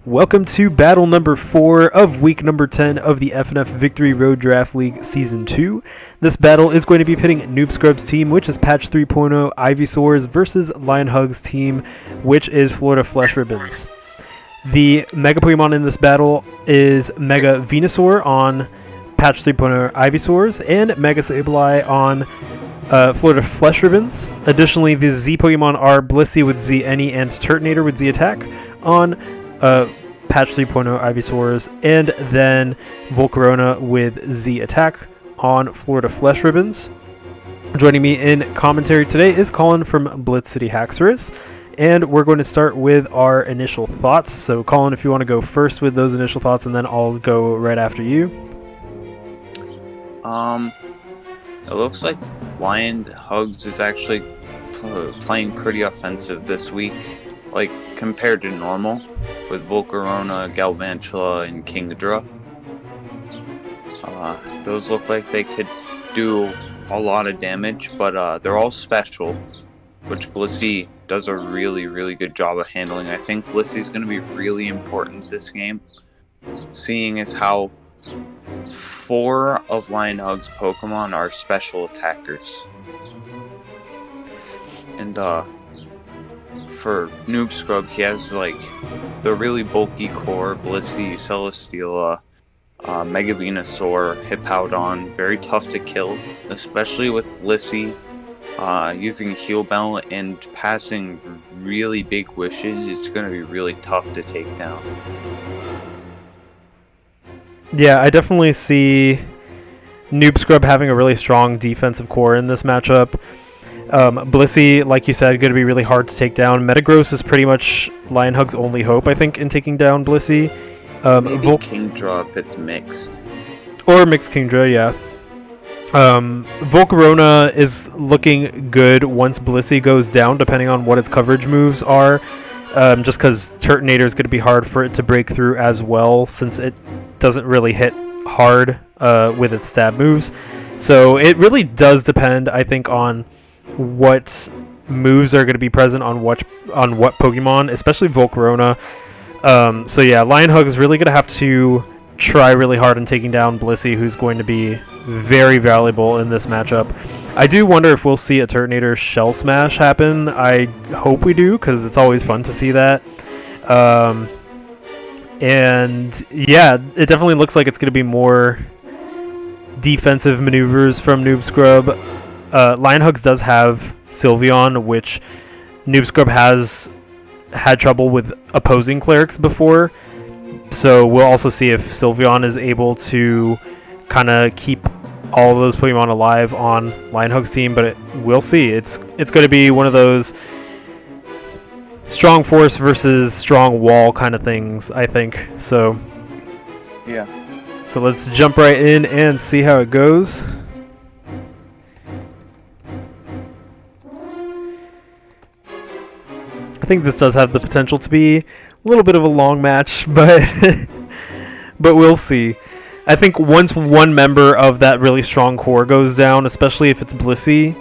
Welcome to battle number 4 of week number 10 of the FnF Victory Road Draft League Season 2. This battle is going to be pitting Noob Scrub's team, which is Patch 3.0 Ivysuars, versus Lionhug's team, which is Florida Flesh Ribbons. The Mega Pokemon in this battle is Mega Venusaur on Patch 3.0 Ivysaurs and Mega Sableye on Florida Flesh Ribbons. Additionally, the Z Pokemon are Blissey with Z Any and Turtonator with Z Attack on Patch 3.0 Ivysaurs, and then Volcarona with Z Attack on Florida Flesh Ribbons. Joining me in commentary today is Colin from Blitz City Haxorus, and we're going to start with our initial thoughts. So Colin, if you want to go first with those initial thoughts, and then I'll go right after you. It looks like Lionhugs is actually playing pretty offensive this week, like compared to normal, with Volcarona, Galvantula, and Kingdra. Those look like they could do a lot of damage, but they're all special, which Blissey does a really good job of handling. I think Blissey's going to be really important this game, seeing as how 4 of Lionhug's Pokemon are special attackers. And for Noob Scrub, he has like the really bulky core, Blissey, Celesteela, Mega Venusaur, Hippowdon, very tough to kill, especially with Blissey using Heal Bell and passing really big wishes. It's going to be really tough to take down. Yeah, I definitely see Noob Scrub having a really strong defensive core in this matchup. Blissey, like you said, going to be really hard to take down. Metagross is pretty much Lionhug's only hope, I think, in taking down Blissey. Maybe Kingdra if it's mixed. Or mixed Kingdra, yeah. Volcarona is looking good once Blissey goes down, depending on what its coverage moves are. Just because Turtonator is going to be hard for it to break through as well, since it doesn't really hit hard with its stab moves. So it really does depend, I think, on what moves are going to be present on what Pokemon, especially Volcarona. So yeah, Lionhug is really going to have to try really hard in taking down Blissey, who's going to be very valuable in this matchup. I do wonder if we'll see a Turtonator Shell Smash happen. I hope we do, because it's always fun to see that. And yeah, it definitely looks like it's going to be more defensive maneuvers from Noob Scrub. Lionhugs does have Sylveon, which Noob Scrub has had trouble with opposing clerics before. So we'll also see if Sylveon is able to kind of keep all of those Pokemon alive on Lionhug's team, but we'll see. It's going to be one of those strong force versus strong wall kind of things, I think. So yeah. So let's jump right in and see how it goes. I think this does have the potential to be a little bit of a long match, but but we'll see. I think once one member of that really strong core goes down, especially if it's Blissey,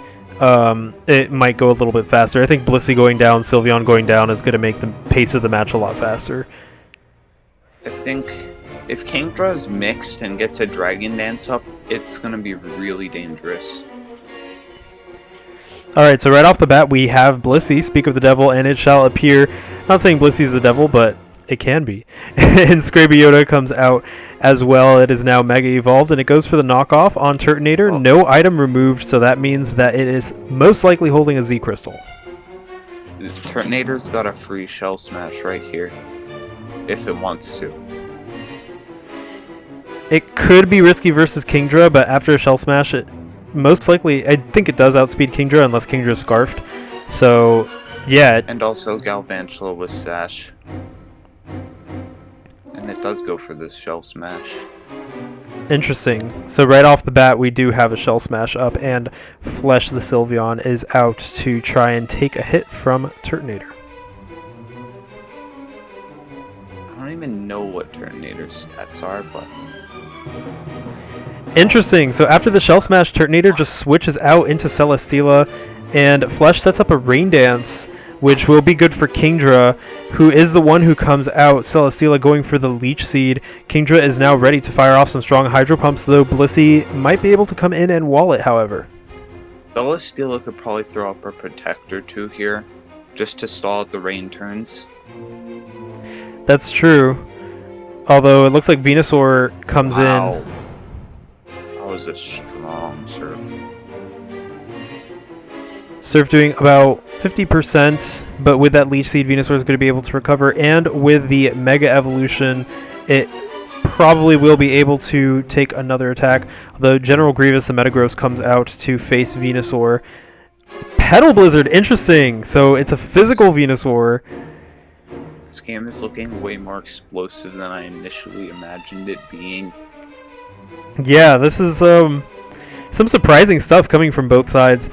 it might go a little bit faster. I think Blissey going down, Sylveon going down is going to make the pace of the match a lot faster. I think if Kingdra is mixed and gets a Dragon Dance up, it's going to be really dangerous. Alright, so right off the bat we have Blissey, Speak of the Devil, and it shall appear. Not saying Blissey's the devil, but it can be. And Scrabyota comes out as well. It is now Mega Evolved, and it goes for the knockoff on Turtonator. Oh. No item removed, so that means that it is most likely holding a Z Crystal. Turtonator's got a free Shell Smash right here, if it wants to. It could be risky versus Kingdra, but after a Shell Smash, it most likely, I think it does outspeed Kingdra unless Kingdra's Scarfed. So, yeah. And also Galvantula with Sash. And it does go for this Shell Smash. Interesting. So right off the bat, we do have a Shell Smash up, and Flesh the Sylveon is out to try and take a hit from Turtonator. I don't even know what Turtonator's stats are, but... Interesting. So after the Shell Smash, Turtonator just switches out into Celesteela, and Flesh sets up a Rain Dance which will be good for Kingdra, who is the one who comes out. Celesteela going for the Leech Seed. Kingdra is now ready to fire off some strong Hydro Pumps, though Blissey might be able to come in and wall it, however. Celesteela could probably throw up a Protector too here, just to stall out the rain turns. That's true. Although it looks like Venusaur comes in. That was a strong Surf. Surf doing about 50%, but with that Leech Seed, Venusaur is going to be able to recover, and with the Mega Evolution, it probably will be able to take another attack. Although General Grievous and Metagross comes out to face Venusaur. Petal Blizzard, interesting. So it's a physical Venusaur. This game is looking way more explosive than I initially imagined it being. Yeah, this is some surprising stuff coming from both sides.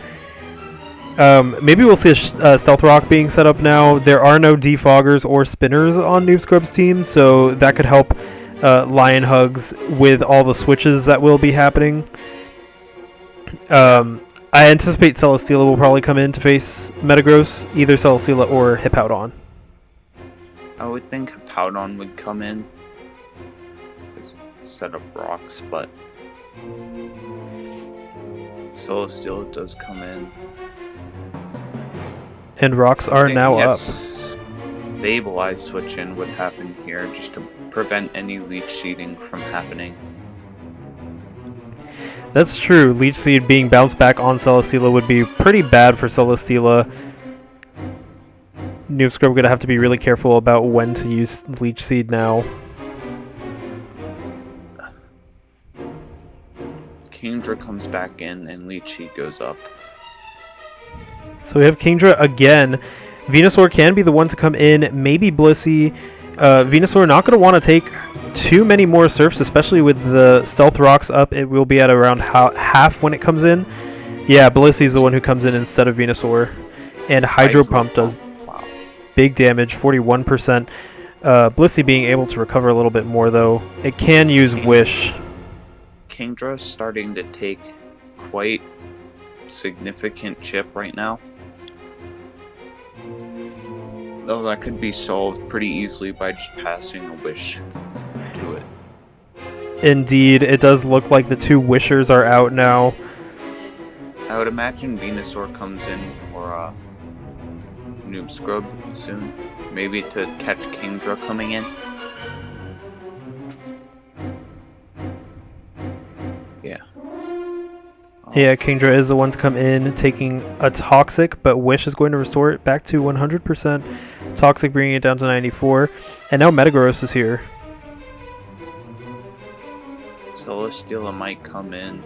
Maybe we'll see a Stealth Rock being set up now. There are no Defoggers or Spinners on Noob Scrub's team, so that could help Lion Hugs with all the switches that will be happening. I anticipate Celesteela will probably come in to face Metagross, either Celesteela or Hippowdon. I would think Hippowdon would come in, set up rocks, but Celesteela does come in. And rocks are now up. Stabilize switch in would happen here just to prevent any Leech Seeding from happening. That's true. Leech Seed being bounced back on Celesteela would be pretty bad for Celesteela. Noob Scrub going to have to be really careful about when to use Leech Seed now. Kingdra comes back in and Leech Seed goes up. So we have Kingdra again. Venusaur can be the one to come in, maybe Blissey. Venusaur not going to want to take too many more Surfs, especially with the Stealth Rocks up. It will be at around half when it comes in. Yeah, Blissey's the one who comes in instead of Venusaur. And Hydro Pump does big damage, 41%. Blissey being able to recover a little bit more, though. It can use Wish. Kingdra's starting to take quite significant chip right now. Though that could be solved pretty easily by just passing a Wish to it. Indeed, it does look like the two Wishers are out now. I would imagine Venusaur comes in for Noob Scrub soon. Maybe to catch Kingdra coming in. Yeah. Yeah, Kingdra is the one to come in, taking a Toxic, but Wish is going to restore it back to 100%. Toxic bringing it down to 94. And now Metagross is here. Celesteela might come in.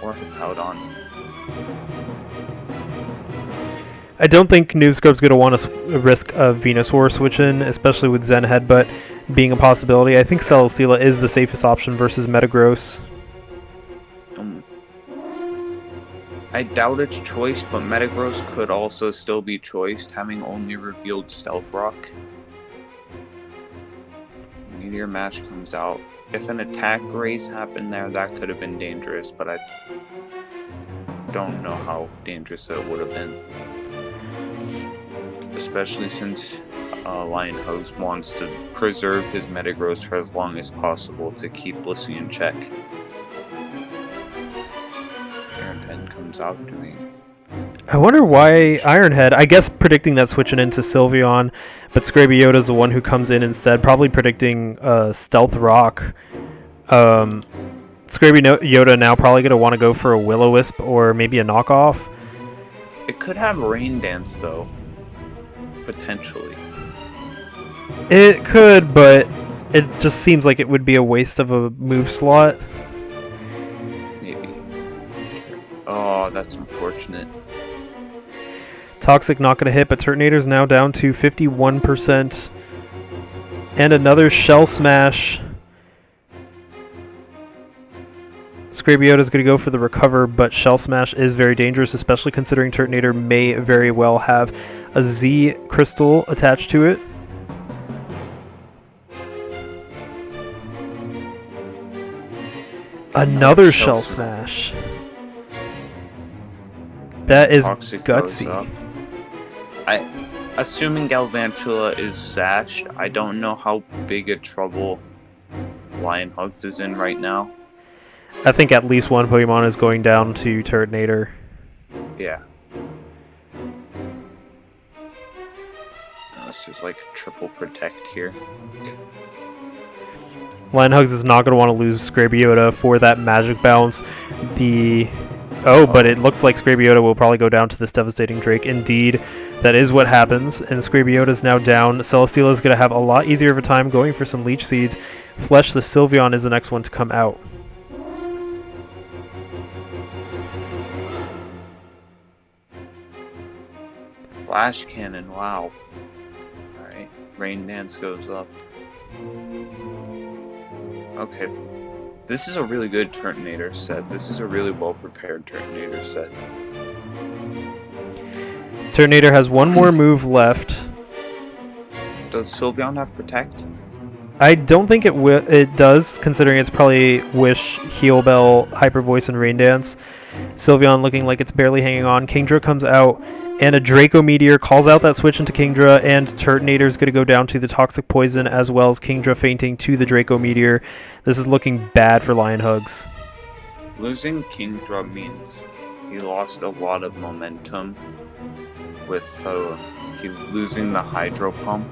Or Hippowdon. I don't think Noob Scrub's going to want to risk a Venusaur switch in, especially with Zen Headbutt being a possibility. I think Celesteela is the safest option versus Metagross. I doubt it's choice, but Metagross could also still be choiced, having only revealed Stealth Rock. Meteor Mash comes out. If an attack raise happened there, that could have been dangerous, but I don't know how dangerous it would have been. Especially since Lion Hugs wants to preserve his Metagross for as long as possible to keep Blissey in check. Comes out doing. I wonder why Ironhead, I guess predicting that switching into Sylveon, but Scraby Yoda's the one who comes in instead, probably predicting Stealth Rock. Scraby Yoda now probably going to want to go for a Will-O-Wisp or maybe a knockoff. It could have Rain Dance though, potentially. It could, but it just seems like it would be a waste of a move slot. Oh, that's unfortunate. Toxic not going to hit, but Turtonator's now down to 51%. And another Shell Smash. Scrabiota's going to go for the recover, but Shell Smash is very dangerous, especially considering Turtonator may very well have a Z Crystal attached to it. Another Shell Smash. That is Toxic gutsy. Assuming Galvantula is sashed, I don't know how big a trouble Lion Hugs is in right now. I think at least one Pokemon is going down to Turtonator. Yeah. This is like a triple protect here. Lion Hugs is not going to want to lose Scrabiota for that Magic Bounce. But it looks like Scrabiota will probably go down to this Devastating Drake. Indeed, that is what happens, and Scrabiota is now down. Celesteela is going to have a lot easier of a time going for some Leech Seeds. Flesh the Sylveon is the next one to come out. Flash Cannon, wow. Alright, Rain Dance goes up. Okay, this is a really good Turtonator set. This is a really well-prepared Turtonator set. Turtonator has one more move left. Does Sylveon have Protect? I don't think it does, considering it's probably Wish, Heal Bell, Hyper Voice, and Rain Dance. Sylveon looking like it's barely hanging on. Kingdra comes out, and a Draco Meteor calls out that switch into Kingdra, and Turtonator is going to go down to the Toxic Poison, as well as Kingdra fainting to the Draco Meteor. This is looking bad for Lion Hugs. Losing Kingdra means he lost a lot of momentum with losing the Hydro Pump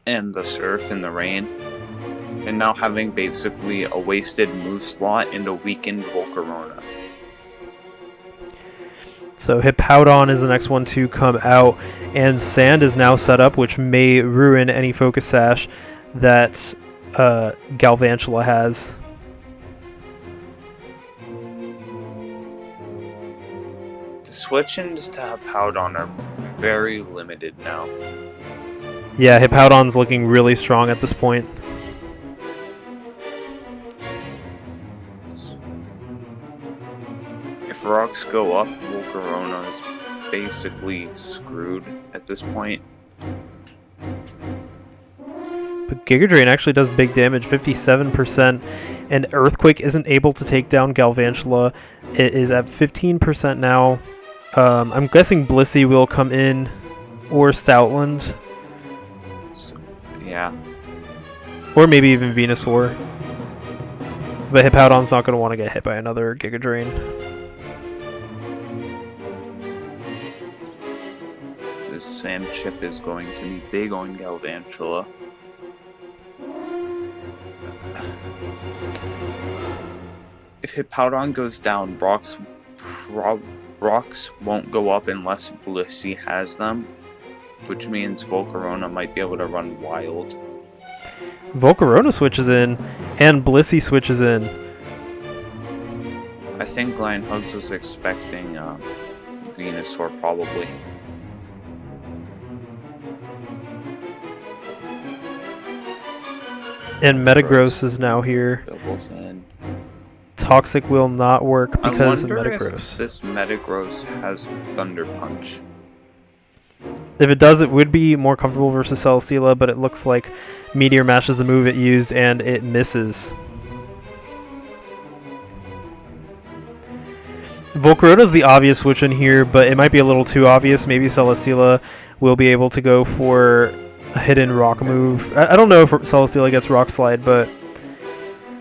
and the Surf in the rain, and now having basically a wasted move slot and a weakened Volcarona. So Hippowdon is the next one to come out, and Sand is now set up, which may ruin any Focus Sash that Galvantula has. The switch-ins to Hippowdon are very limited now. Yeah, Hippowdon's looking really strong at this point. If rocks go up, Volcarona is basically screwed at this point. But Giga Drain actually does big damage, 57%, and Earthquake isn't able to take down Galvantula. It is at 15% now. I'm guessing Blissey will come in, or Stoutland. Yeah. Or maybe even Venusaur. But Hippowdon's not going to want to get hit by another Giga Drain. This Sand Chip is going to be big on Galvantula. If Hippowdon goes down, rocks won't go up unless Blissey has them, which means Volcarona might be able to run wild. Volcarona switches in, and Blissey switches in. I think Lion Hugs was expecting Venusaur, probably. And Metagross is now here. Doubles in. Toxic will not work because of I wonder Metagross. if this Metagross has Thunder Punch. If it does, it would be more comfortable versus Celesteela, but it looks like Meteor Mash is the move it used, and it misses. Volcarona is the obvious switch in here, but it might be a little too obvious. Maybe Celesteela will be able to go for a hidden rock move. I don't know if Celesteela gets Rock Slide, but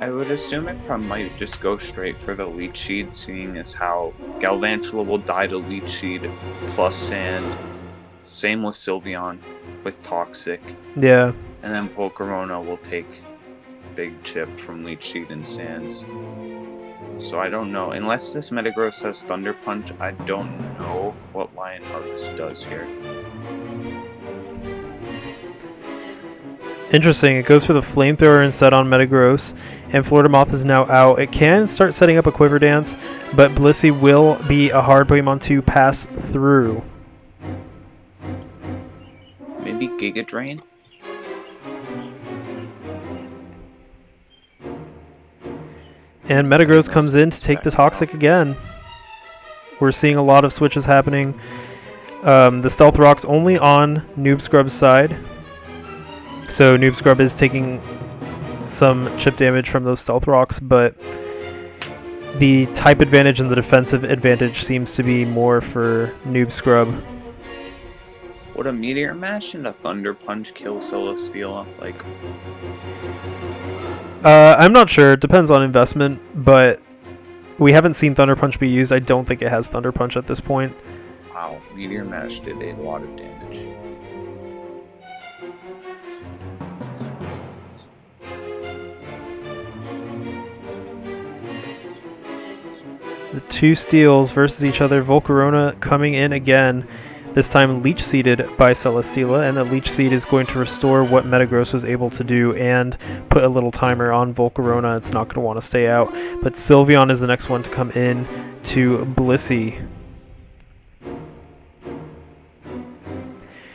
I would assume it probably might just go straight for the Leech Seed, seeing as how Galvantula will die to Leech Seed plus Sand. Same with Sylveon with Toxic. yeah. And then Volcarona will take Big Chip from Leech Seed and Sands. So I don't know. Unless this Metagross has Thunder Punch, I don't know what Lion Hugs does here. Interesting. It goes for the Flamethrower instead on Metagross, and Florida Moth is now out. It can start setting up a Quiver Dance, but Blissey will be a hard Pokemon to pass through. Maybe Giga Drain? And Metagross comes in to take the Toxic again. We're seeing a lot of switches happening. The Stealth Rock's only on Noob Scrub's side. So Noob Scrub is taking some chip damage from those Stealth Rocks, but the type advantage and the defensive advantage seems to be more for Noob Scrub. Would a Meteor Mash and a Thunder Punch kill Celesteela? Like, I'm not sure. It depends on investment, but we haven't seen Thunder Punch be used. I don't think it has Thunder Punch at this point. wow, Meteor Mash did a lot of damage. The two steals versus each other. Volcarona coming in again. This time Leech Seeded by Celesteela, and the Leech Seed is going to restore what Metagross was able to do and put a little timer on Volcarona. It's not going to want to stay out. But Sylveon is the next one to come in to Blissey.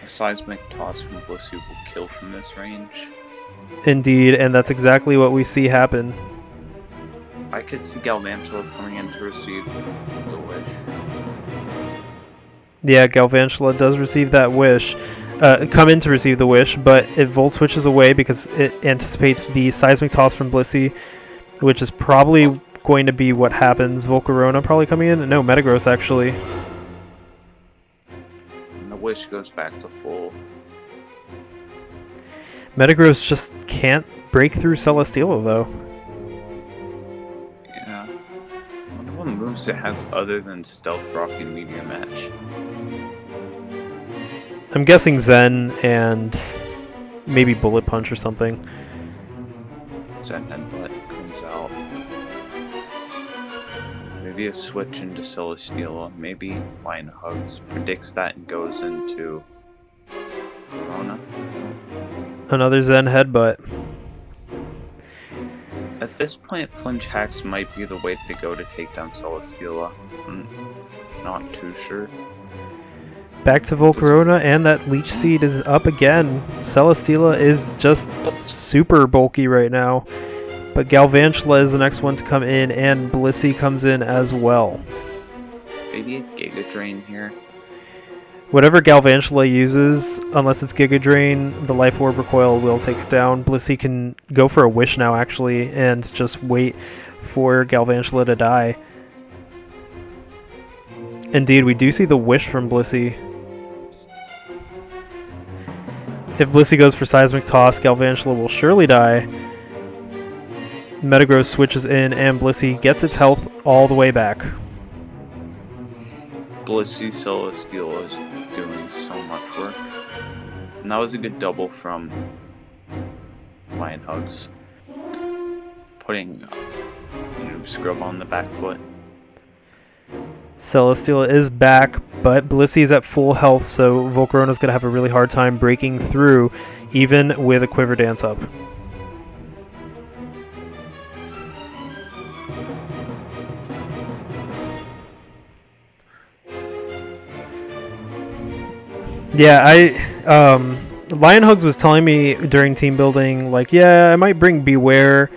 A Seismic Toss from Blissey will kill from this range. Indeed, and that's exactly what we see happen. I could see Galvantula coming in to receive the Wish. Yeah, Galvantula does receive that wish, come in to receive the wish, but it Volt Switches away because it anticipates the Seismic Toss from Blissey, which is probably going to be what happens. Volcarona probably coming in? No, Metagross actually. And the Wish goes back to full. Metagross just can't break through Celesteela though. Yeah. I wonder what moves it has other than Stealth Rock and Meteor Mash. I'm guessing Zen and maybe Bullet Punch or something. Zen Headbutt comes out. Maybe a switch into Celesteela. Maybe Lion Hugs predicts that and goes into Corona. Another Zen Headbutt. At this point, Flinch Hacks might be the way to go to take down Celesteela. I'm not too sure. Back to Volcarona, and that Leech Seed is up again. Celesteela is just super bulky right now. But Galvantula is the next one to come in, and Blissey comes in as well. Maybe a Giga Drain here. Whatever Galvantula uses, unless it's Giga Drain, the Life Orb Recoil will take it down. Blissey can go for a Wish now, actually, and just wait for Galvantula to die. Indeed, we do see the Wish from Blissey. If Blissey goes for Seismic Toss, Galvantula will surely die. Metagross switches in, and Blissey gets its health all the way back. Blissey Celesteela is doing so much work. And that was a good double from Lion Hugs. Putting Noob Scrub on the back foot. Celesteela is back, but Blissey is at full health, so Volcarona's going to have a really hard time breaking through, even with a Quiver Dance up. Yeah, Lion Hugs was telling me during team building, like, yeah, I might bring Beware,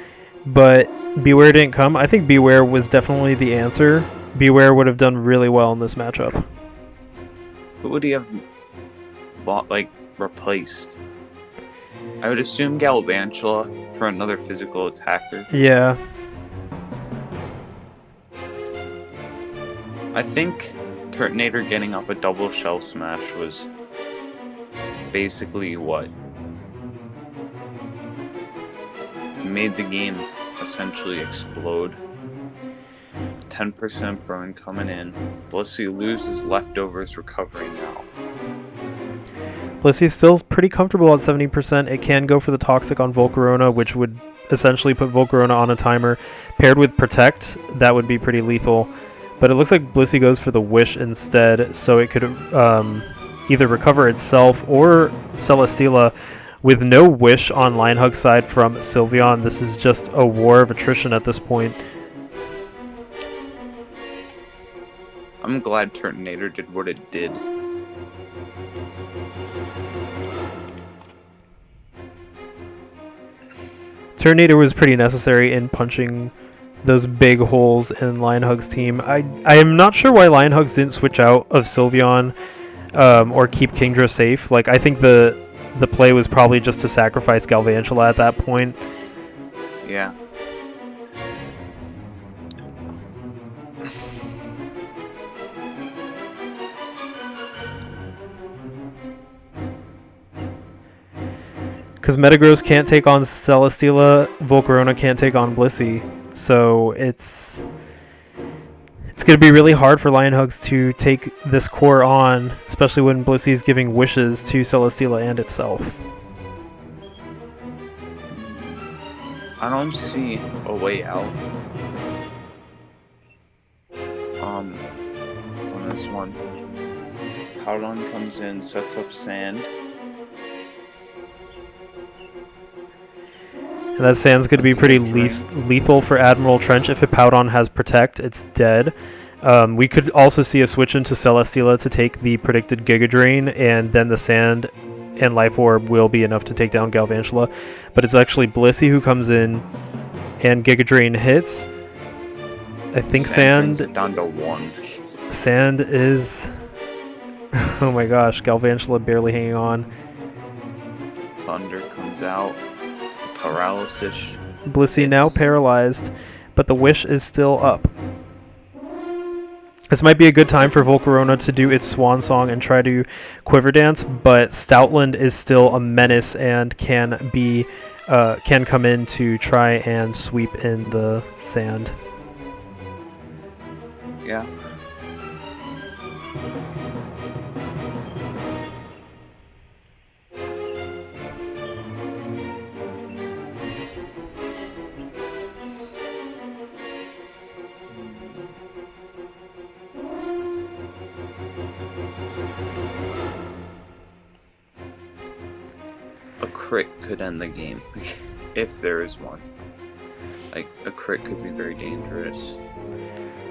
but Beware didn't come. I think Beware was definitely the answer. Beware would have done really well in this matchup. Who would he have replaced? I would assume Galvantula for another physical attacker. Yeah. I think Turtonator getting up a double Shell Smash was basically what made the game essentially explode. 10% burn coming in. Blissey loses leftovers recovering now. Blissey's still pretty comfortable at 70%. It can go for the Toxic on Volcarona, which would essentially put Volcarona on a timer. Paired with Protect, that would be pretty lethal. But it looks like Blissey goes for the Wish instead, so it could either recover itself or Celesteela. With no Wish on Lion Hug side from Sylveon, this is just a war of attrition at this point. I'm glad Turtonator did what it did. Turtonator was pretty necessary in punching those big holes in Lion Hug's team. I am not sure why Lion Hugs didn't switch out of Sylveon or keep Kingdra safe. Like, I think the play was probably just to sacrifice Galvantula at that point. Yeah. Because Metagross can't take on Celesteela, Volcarona can't take on Blissey. So it's going to be really hard for Lionhugs to take this core on, especially when Blissey's giving wishes to Celesteela and itself. I don't see a way out. On this one. Powdon comes in, sets up Sand. And that Sand's going to be pretty lethal for Admiral Trench. If Hippowdon has Protect, it's dead. We could also see a switch into Celesteela to take the predicted Giga Drain, and then the Sand and Life Orb will be enough to take down Galvantula. But it's actually Blissey who comes in, and Giga Drain hits. I think Sand brings it down to 1. Sand is... Oh my gosh, Galvantula barely hanging on. Thunder comes out. Paralysis. Blissey now paralyzed, but the Wish is still up. This might be a good time for Volcarona to do its Swan Song and try to Quiver Dance, but Stoutland is still a menace and can come in to try and sweep in the Sand. Yeah. A crit could end the game, if there is one. Like, a crit could be very dangerous.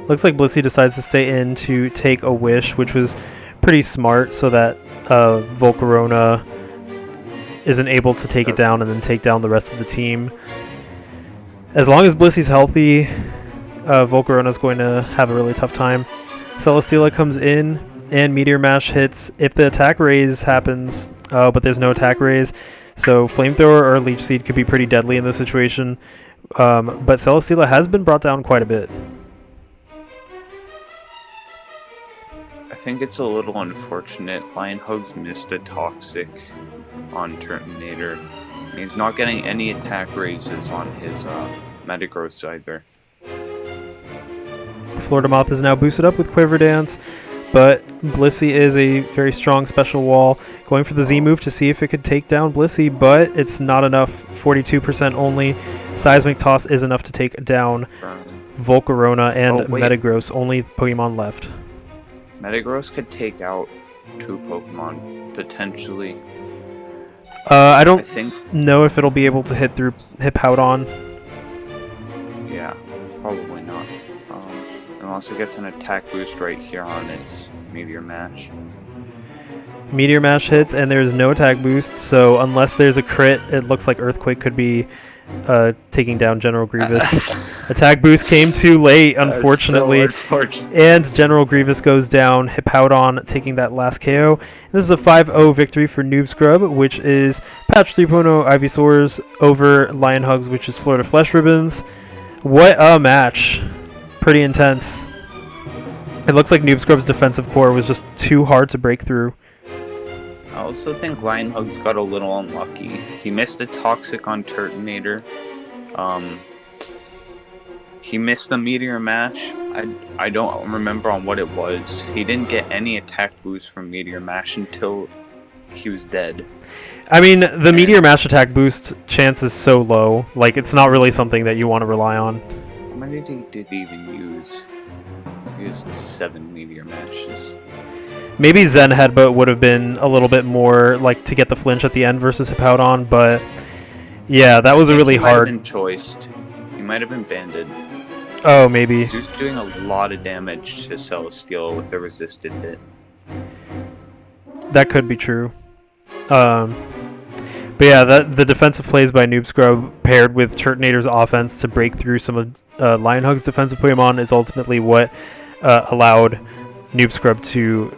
Looks like Blissey decides to stay in to take a Wish, which was pretty smart, so that Volcarona isn't able to take it down and then take down the rest of the team. As long as Blissey's healthy, Volcarona's going to have a really tough time. Celesteela comes in, and Meteor Mash hits if the attack raise happens, but there's no attack raise, so Flamethrower or Leech Seed could be pretty deadly in this situation. But Celesteela has been brought down quite a bit. I think it's a little unfortunate. Lionhugs missed a Toxic on Turtonator. He's not getting any attack raises on his Metagross either. Florida Moth is now boosted up with Quiver Dance, but Blissey is a very strong special wall. Going for the Z move to see if it could take down Blissey, but it's not enough. 42% only. Seismic Toss is enough to take down Volcarona and Metagross. Only Pokemon left. Metagross could take out 2 Pokemon, potentially. I don't know if it'll be able to hit through Hippowdon. Yeah, probably not. Unless it gets an attack boost right here on its Meteor Mash. Meteor Mash hits, and there's no attack boost, so unless there's a crit, it looks like Earthquake could be taking down General Grievous. Attack boost came too late, unfortunately. And General Grievous goes down, Hippowdon taking that last KO. This is a 5-0 victory for Noob Scrub, which is Patch 3.0 Ivysaurs over Lionhugs, which is Florida Flesh Ribbons. What a match. Pretty intense. It looks like Noob Scrub's defensive core was just too hard to break through. I also think Lionhugs got a little unlucky. He missed a Toxic on Turtonator. He missed a Meteor Mash. I don't remember on what it was. He didn't get any attack boost from Meteor Mash until he was dead. I mean, the Meteor Mash attack boost chance is so low. Like, it's not really something that you want to rely on. How many did he even use? He used 7 Meteor Mashes. Maybe Zen Headbutt would have been a little bit more, like, to get the flinch at the end versus Hippowdon, but yeah, that was a really hard... He might have been choiced. He might have been banded. Oh, maybe. He was doing a lot of damage to Celesteela with the resisted hit. That could be true. But yeah, the defensive plays by Noob Scrub paired with Turtonator's offense to break through some of Lionhug's defensive Pokemon is ultimately what allowed Noob Scrub to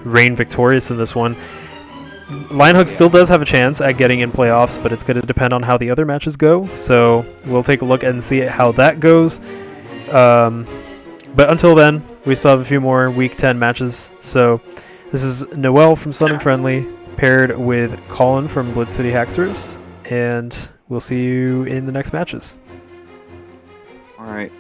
reign victorious in this one. Lionhug still does have a chance at getting in playoffs, but it's going to depend on how the other matches go. So we'll take a look and see how that goes. But until then, we still have a few more Week 10 matches. So this is Noel from Sun and Friendly. paired with Colin from Blitz City Hacksters, and we'll see you in the next matches. All right.